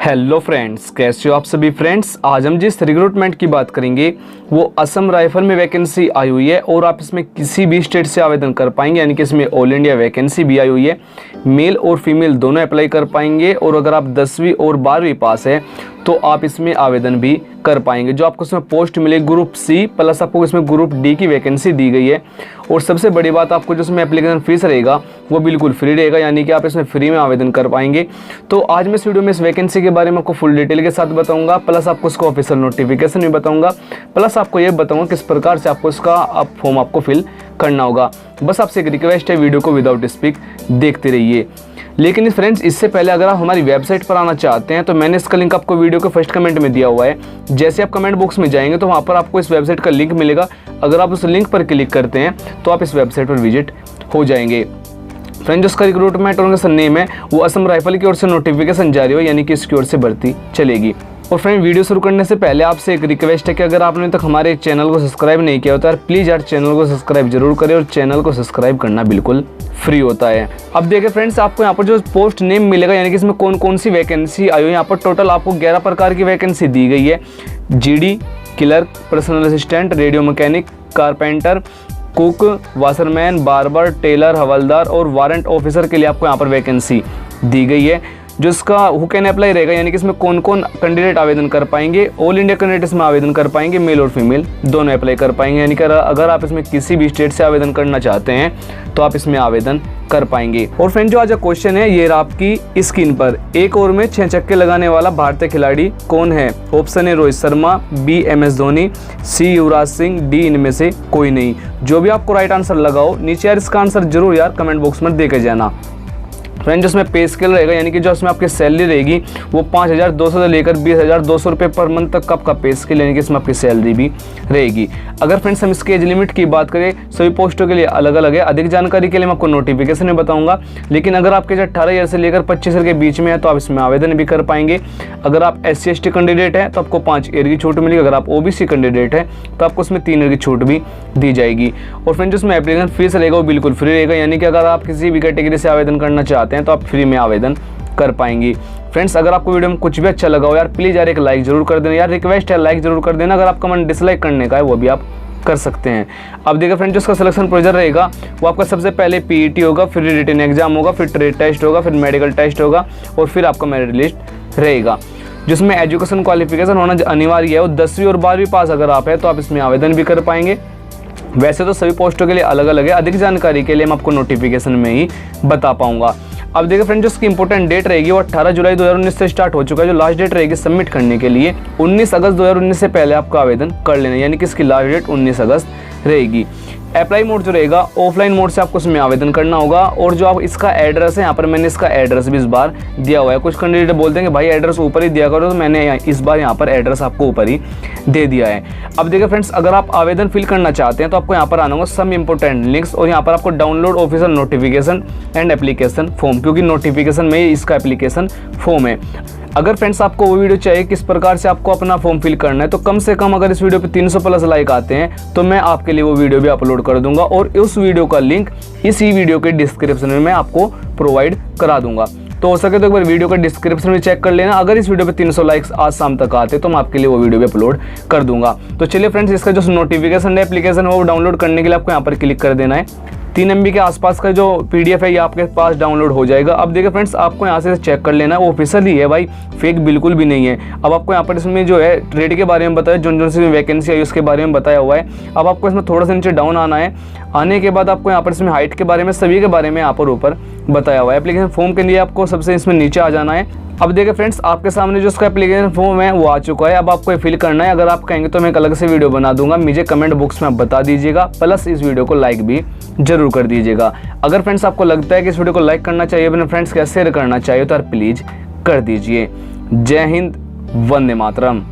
Hello friends, कैसे हो आप सभी फ्रेंड्स। आज हम जिस रिक्रूटमेंट की बात करेंगे वो असम राइफल में वैकेंसी आई हुई है और आप इसमें किसी भी स्टेट से आवेदन कर पाएंगे, यानी कि इसमें ऑल इंडिया वैकेंसी भी आई हुई है। मेल और फीमेल दोनों अप्लाई कर पाएंगे और अगर आप 10वीं और 12वीं पास है तो आप इसमें आवेदन भी कर पाएंगे। जो आपको इसमें पोस्ट मिलेगी ग्रुप सी प्लस आपको इसमें ग्रुप डी की वैकेंसी दी गई है। और सबसे बड़ी बात, आपको जो इसमें एप्लीकेशन फीस रहेगा वो बिल्कुल फ्री रहेगा, यानी कि आप इसमें फ्री में आवेदन कर पाएंगे। तो आज मैं इस वीडियो में इस वैकेंसी के बारे में आपको फुल डिटेल के साथ बताऊंगा, प्लस आपको इसका ऑफिशियल नोटिफिकेशन भी बताऊंगा, प्लस आपको ये बताऊंगा किस प्रकार से आपको इसका फॉर्म आपको फिल करना होगा। बस आपसे एक रिक्वेस्ट है, वीडियो को विदाउट स्पीक देखते रहिए। लेकिन फ्रेंड्स, इससे पहले अगर आप हमारी वेबसाइट पर आना चाहते हैं तो मैंने इसका लिंक आपको वीडियो के फर्स्ट कमेंट में दिया हुआ है। जैसे आप कमेंट बॉक्स में जाएंगे तो वहाँ पर आपको इस वेबसाइट का लिंक मिलेगा। अगर आप उस लिंक पर क्लिक करते हैं तो आप इस वेबसाइट पर विजिट हो जाएंगे। फ्रेंड्स, जिसका रिक्रूटमेंट और उनका नेम है वो असम राइफल की ओर से नोटिफिकेशन जारी हो, यानी कि इसकी ओर से भर्ती चलेगी। और फ्रेंड, वीडियो शुरू करने से पहले आपसे एक रिक्वेस्ट है कि अगर आपने तक हमारे चैनल को सब्सक्राइब नहीं किया होता है प्लीज़ यार चैनल को सब्सक्राइब जरूर करें, और चैनल को सब्सक्राइब करना बिल्कुल फ्री होता है। अब देखिए फ्रेंड्स, आपको यहाँ पर जो पोस्ट नेम मिलेगा, यानी कि इसमें कौन कौन सी वैकेंसी आई हुई है। यहाँ पर टोटल आपको 11 प्रकार की वैकेंसी दी गई है। GD, clerk, personal assistant, radio mechanic, carpenter, cook, washerman, barber, tailor, हवलदार और वारंट ऑफिसर के लिए आपको यहाँ पर वैकेंसी दी गई है। जो इसका हु कैन अप्लाई रहेगा, यानी कि इसमें कौन कौन कैंडिडेट आवेदन कर पाएंगे। ऑल इंडिया कैंडिडेट इसमें आवेदन कर पाएंगे, मेल और फीमेल दोनों अप्लाई कर पाएंगे। यानी कि अगर आप इसमें किसी भी स्टेट से आवेदन करना चाहते हैं तो आप इसमें आवेदन कर पाएंगे। और फ्रेंड, जो आज का क्वेश्चन है ये आपकी स्क्रीन पर, एक ओवर में 6 छक्के लगाने वाला भारतीय खिलाड़ी कौन है। ऑप्शन है रोहित शर्मा, बी MS धोनी, सी युवराज सिंह, डी इनमें से कोई नहीं। जो भी आपको राइट आंसर लगाओ नीचे यार इसका आंसर जरूर यार कमेंट बॉक्स में दे के जाना। फ्रेंड, जो इसमें पे स्केल रहेगा, यानी कि जो इसमें आपकी सैलरी रहेगी वो 5,200 से लेकर 20,200 रुपये पर मंथ तक का आपका पे स्केल, यानी कि इसमें आपकी सैलरी भी रहेगी। अगर फ्रेंड्स हम इसके एज लिमिट की बात करें, सभी पोस्टों के लिए अलग अलग है। अधिक जानकारी के लिए मैं आपको नोटिफिकेशन में बताऊंगा। लेकिन अगर आपके 18 ईयर से लेकर 25 ईयर के बीच में है तो आप इसमें आवेदन भी कर पाएंगे। अगर आप SC ST कैंडिडेट है तो आपको 5 ईयर की छूट मिलेगी। अगर आप OBC कैंडिडेट है तो आपको उसमें 3 ईयर की छूट भी दी जाएगी। और फ्रेंड्स, जिसमें एप्लीकेशन फीस रहेगा वो बिल्कुल फ्री रहेगा, यानी कि अगर आप किसी भी कैटेगरी से आवेदन करना चाहते हैं तो आप फ्री में आवेदन कर पाएंगे। फ्रेंड्स, अगर आपको वीडियो में कुछ भी अच्छा लगा हो यार प्लीज़ यार एक लाइक जरूर कर देना। यार रिक्वेस्ट है, लाइक जरूर कर देना। अगर आपका मन डिसलाइक करने का है वो भी आप कर सकते हैं। अब देखिए फ्रेंड्स, जिसका सिलेक्शन प्रोसीजर रहेगा वो आपका सबसे पहले PET होगा, फिर रिटन एग्जाम होगा, फिर ट्रेड टेस्ट होगा, फिर मेडिकल टेस्ट होगा और फिर आपका मेरिट लिस्ट रहेगा। जिसमें एजुकेशन क्वालिफिकेशन होना अनिवार्य है, वो 10वीं और 12वीं पास अगर आप है तो आप इसमें आवेदन भी कर पाएंगे। वैसे तो सभी पोस्टों के लिए अलग अलग है। अधिक जानकारी के लिए मैं आपको नोटिफिकेशन में ही बता पाऊंगा। अब देखिए फ्रेंड, जो इसकी इंपॉर्टेंट डेट रहेगी वो 18 जुलाई 2019 से स्टार्ट हो चुका है। जो लास्ट डेट रहेगी सबमिट करने के लिए 19 अगस्त 2019 से पहले आपका आवेदन कर लेना, यानी कि इसकी लास्ट डेट 19 अगस्त रहेगी। अप्लाई मोड जो रहेगा ऑफलाइन मोड से आपको इसमें आवेदन करना होगा। और जो आप इसका एड्रेस है, यहाँ पर मैंने इसका एड्रेस भी इस बार दिया हुआ है। कुछ कैंडिडेट बोलते हैं कि भाई एड्रेस ऊपर ही दिया करो, तो मैंने इस बार यहाँ पर एड्रेस आपको ऊपर ही दे दिया है। अब देखिए फ्रेंड्स, अगर आप आवेदन फिल करना चाहते हैं तो आपको यहाँ पर आना होगा सम इंपॉर्टेंट लिंक्स, और यहाँ पर आपको download official notification and application form, क्योंकि नोटिफिकेशन में ही इसका एप्लीकेशन फॉर्म है। अगर फ्रेंड्स आपको वो वीडियो चाहिए किस प्रकार से आपको अपना फॉर्म फिल करना है, तो कम से कम अगर इस वीडियो पे 300 प्लस लाइक आते हैं तो मैं आपके लिए वो वीडियो भी अपलोड कर दूंगा, और उस वीडियो का लिंक इसी वीडियो के डिस्क्रिप्शन में मैं आपको प्रोवाइड करा दूंगा। तो हो सके तो एक बार वीडियो का डिस्क्रिप्शन में चेक कर लेना। अगर इस वीडियो पे 300 लाइक्स आज शाम तक आते तो मैं आपके लिए वो वीडियो भी अपलोड कर दूंगा। तो चलिए फ्रेंड्स, इसका जो नोटिफिकेशन एप्लीकेशन है वो डाउनलोड करने के लिए आपको यहाँ पर क्लिक कर देना है। 3 MB के आसपास का जो PDF है ये आपके पास डाउनलोड हो जाएगा। अब देखिए फ्रेंड्स, आपको यहाँ से चेक कर लेना है, वो ऑफिशियल ही है भाई, फेक बिल्कुल भी नहीं है। अब आपको यहाँ पर इसमें जो है ट्रेड के बारे में बताया, जो सी वैकेंसी आई उसके बारे में बताया हुआ है। अब आपको इसमें थोड़ा सा नीचे डाउन आना है। आने के बाद आपको यहाँ पर इसमें हाइट के बारे में, सभी के बारे में यहाँ पर ऊपर बताया हुआ है। एप्लीकेशन फॉर्म के लिए आपको सबसे इसमें नीचे आ जाना है। अब देखिए फ्रेंड्स, आपके सामने जो उसका एप्लीकेशन फॉर्म है वो आ चुका है। अब आपको ये फिल करना है। अगर आप कहेंगे तो मैं एक अलग से वीडियो बना दूंगा, मुझे कमेंट बॉक्स में आप बता दीजिएगा, प्लस इस वीडियो को लाइक भी जरूर कर दीजिएगा। अगर फ्रेंड्स आपको लगता है कि इस वीडियो को लाइक करना चाहिए, अपने फ्रेंड्स के साथ शेयर करना चाहिए तो यार प्लीज़ कर दीजिए। जय हिंद, वंदे मातरम।